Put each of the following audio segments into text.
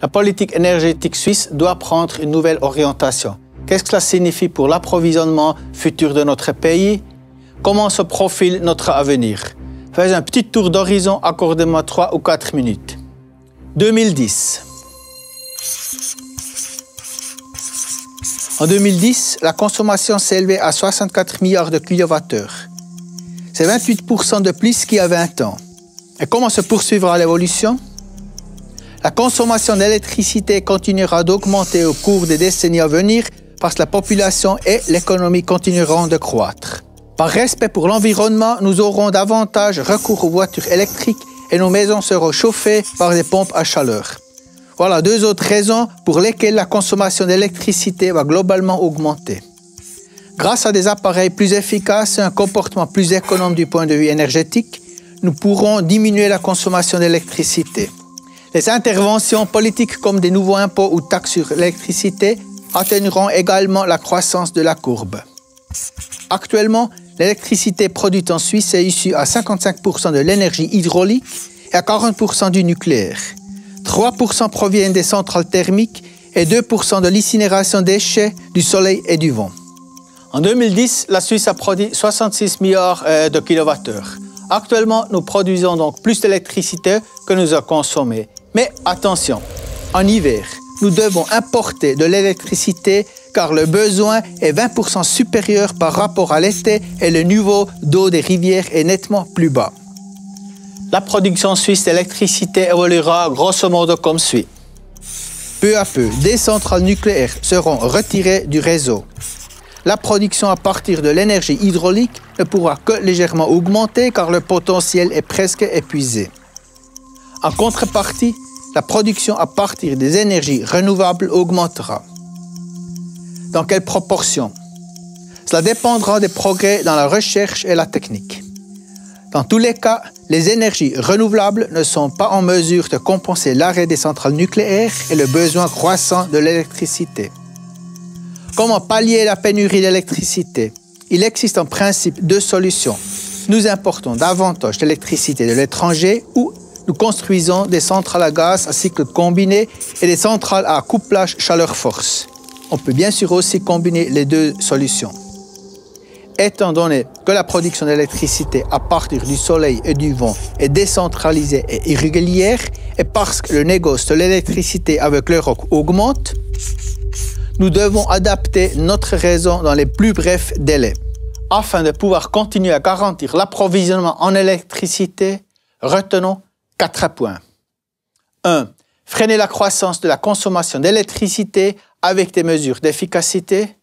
La politique énergétique suisse doit prendre une nouvelle orientation. Qu'est-ce que cela signifie pour l'approvisionnement futur de notre pays? Comment se profile notre avenir? Faites un petit tour d'horizon, accordez-moi 3 ou 4 minutes. 2010. En 2010, la consommation s'est élevée à 64 milliards de kilowattheures. C'est 28% de plus qu'il y a 20 ans. Et comment se poursuivra l'évolution? La consommation d'électricité continuera d'augmenter au cours des décennies à venir parce que la population et l'économie continueront de croître. Par respect pour l'environnement, nous aurons davantage recours aux voitures électriques et nos maisons seront chauffées par des pompes à chaleur. Voilà 2 autres raisons pour lesquelles la consommation d'électricité va globalement augmenter. Grâce à des appareils plus efficaces et un comportement plus économe du point de vue énergétique, nous pourrons diminuer la consommation d'électricité. Les interventions politiques comme des nouveaux impôts ou taxes sur l'électricité atténueront également la croissance de la courbe. Actuellement, l'électricité produite en Suisse est issue à 55% de l'énergie hydraulique et à 40% du nucléaire. 3% proviennent des centrales thermiques et 2% de l'incinération des déchets, du soleil et du vent. En 2010, la Suisse a produit 66 milliards de kilowattheures. Actuellement, nous produisons donc plus d'électricité que nous en consommons. Mais attention, en hiver, nous devons importer de l'électricité car le besoin est 20% supérieur par rapport à l'été et le niveau d'eau des rivières est nettement plus bas. La production suisse d'électricité évoluera grosso modo comme suit. Peu à peu, des centrales nucléaires seront retirées du réseau. La production à partir de l'énergie hydraulique ne pourra que légèrement augmenter car le potentiel est presque épuisé. En contrepartie, la production à partir des énergies renouvelables augmentera. Dans quelle proportion? Cela dépendra des progrès dans la recherche et la technique. Dans tous les cas, les énergies renouvelables ne sont pas en mesure de compenser l'arrêt des centrales nucléaires et le besoin croissant de l'électricité. Comment pallier la pénurie d'électricité? Il existe en principe 2 solutions. Nous importons davantage d'électricité de l'étranger ou nous construisons des centrales à gaz à cycle combiné et des centrales à couplage chaleur-force. On peut bien sûr aussi combiner les 2 solutions. Étant donné que la production d'électricité à partir du soleil et du vent est décentralisée et irrégulière, et parce que le négoce de l'électricité avec l'Europe augmente, nous devons adapter notre réseau dans les plus brefs délais. Afin de pouvoir continuer à garantir l'approvisionnement en électricité, retenons 4 points. 1. Freiner la croissance de la consommation d'électricité avec des mesures d'efficacité.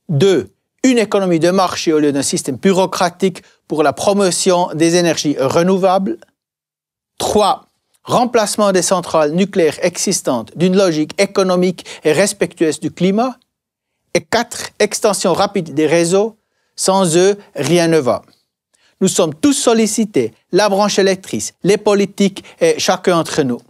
2. Une économie de marché au lieu d'un système bureaucratique pour la promotion des énergies renouvelables. 3. Remplacement des centrales nucléaires existantes d'une logique économique et respectueuse du climat. Et 4. Extension rapide des réseaux. Sans eux, rien ne va. Nous sommes tous sollicités, la branche électrice, les politiques et chacun d'entre nous.